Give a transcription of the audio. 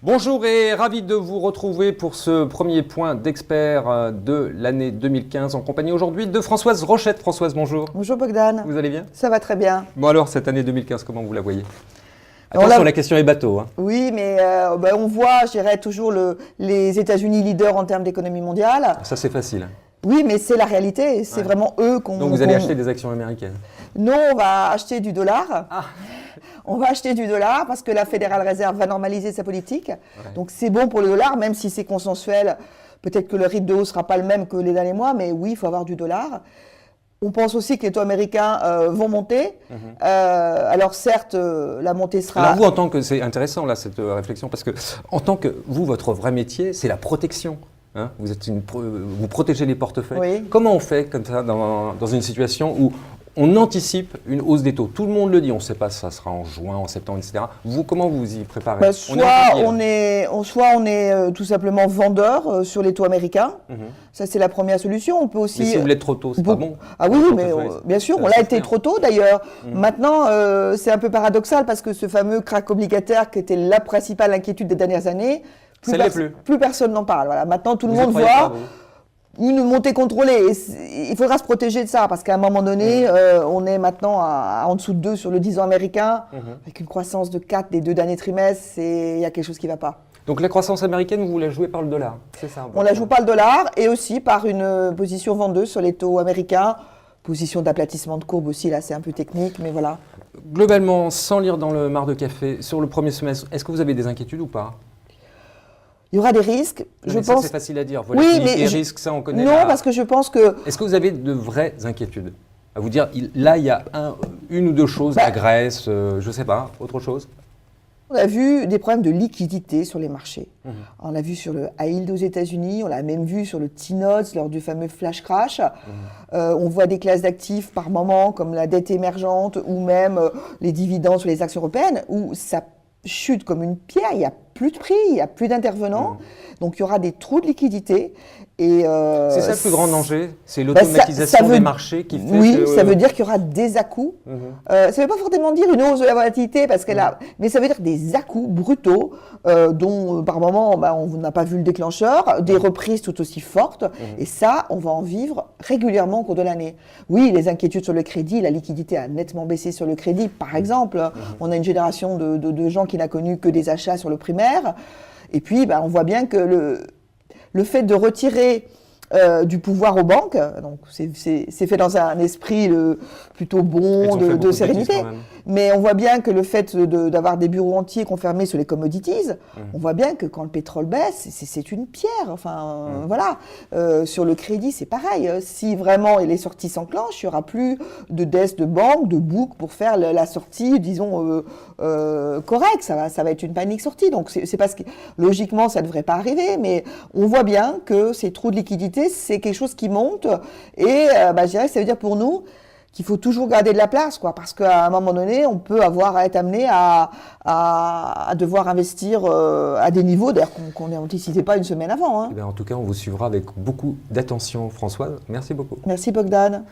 Bonjour et ravi de vous retrouver pour ce premier point d'expert de l'année 2015 en compagnie aujourd'hui de Françoise Rochette. Françoise, bonjour. Bonjour Bogdan. Vous allez bien? Ça va très bien. Bon alors, cette année 2015, comment vous la voyez? Attention, la question est bateau. Oui, mais on voit, je dirais, toujours les États-Unis leaders en termes d'économie mondiale. Ça, c'est facile. Oui, mais c'est la réalité. C'est vraiment eux qu'on... Donc vous allez acheter des actions américaines? Non, on va acheter du dollar. Ah. On va acheter du dollar parce que la Fédérale Réserve va normaliser sa politique. Ouais. Donc c'est bon pour le dollar, même si c'est consensuel. Peut-être que le rythme de hausse ne sera pas le même que les derniers mois, mais oui, il faut avoir du dollar. On pense aussi que les taux américains vont monter. Alors certes, la montée sera... Alors vous, en tant que... C'est intéressant là, cette réflexion, parce que en tant que vous, votre vrai métier, c'est la protection. Hein, vous protégez les portefeuilles. Oui. Comment on fait comme ça dans une situation où on anticipe une hausse des taux? Tout le monde le dit, on ne sait pas si ça sera en juin, en septembre, etc. Vous, comment vous y préparez? Soit on est tout simplement vendeur sur les taux américains. Ça, c'est la première solution. On peut aussi... Mais si vous l'êtes trop tôt, c'est pas bon. Ah oui, mais bien sûr, on l'a été trop tôt d'ailleurs. Maintenant, c'est un peu paradoxal parce que ce fameux krach obligataire qui était la principale inquiétude des dernières années, plus personne n'en parle. Voilà. Maintenant, tout le monde voit une montée contrôlée. Il faudra se protéger de ça parce qu'à un moment donné, on est maintenant en dessous de 2 sur le 10 ans américain, avec une croissance de 4 des 2 derniers trimestres, il y a quelque chose qui ne va pas. Donc la croissance américaine, vous la jouez par le dollar, c'est ça? On la joue par le dollar et aussi par une position vendeuse sur les taux américains. Position d'aplatissement de courbe aussi, là c'est un peu technique, mais voilà. Globalement, sans lire dans le mar de café, sur le premier semestre, est-ce que vous avez des inquiétudes ou pas? Il y aura des risques, je pense. C'est facile à dire. Oui, mais risques, ça on connaît. Non, parce que je pense que... Est-ce que vous avez de vraies inquiétudes? À vous dire, là il y a une ou deux choses, la Grèce, je ne sais pas, autre chose? On a vu des problèmes de liquidité sur les marchés. On l'a vu sur le high yield aux États-Unis, on l'a même vu sur le T-Notes lors du fameux flash crash. On voit des classes d'actifs par moment, comme la dette émergente ou même les dividendes sur les actions européennes, où ça chute comme une pierre, il n'y a plus de prix, il n'y a plus d'intervenants. Donc il y aura des trous de liquidité. C'est ça le plus grand danger? C'est l'automatisation des marchés qui fait Oui, ça veut dire qu'il y aura des à-coups. Ça ne veut pas forcément dire une hausse de la volatilité, mais ça veut dire des à-coups brutaux dont par moment on n'a pas vu le déclencheur, des reprises tout aussi fortes. Et ça, on va en vivre régulièrement au cours de l'année. Oui, les inquiétudes sur le crédit, la liquidité a nettement baissé sur le crédit. Par exemple, on a une génération de gens qui n'a connu que des achats sur le primaire. Et puis, on voit bien que le fait de retirer du pouvoir aux banques, donc c'est fait dans un esprit plutôt bon de sérénité, mais on voit bien que le fait d'avoir des bureaux entiers confirmés sur les commodities, on voit bien que quand le pétrole baisse, c'est une pierre. Enfin, voilà. Sur le crédit, c'est pareil. Si vraiment les sorties s'enclenchent, il n'y aura plus de desk de banque, de book pour faire la sortie, disons, correcte. Ça va être une panique sortie. Donc, c'est parce que logiquement, ça ne devrait pas arriver, mais on voit bien que ces trous de liquidité, c'est quelque chose qui monte et je dirais que ça veut dire pour nous qu'il faut toujours garder de la place, parce qu'à un moment donné, on peut être amené à devoir investir à des niveaux d'ailleurs qu'on n'anticipait pas une semaine avant. En tout cas, on vous suivra avec beaucoup d'attention, Françoise. Merci beaucoup. Merci Bogdan.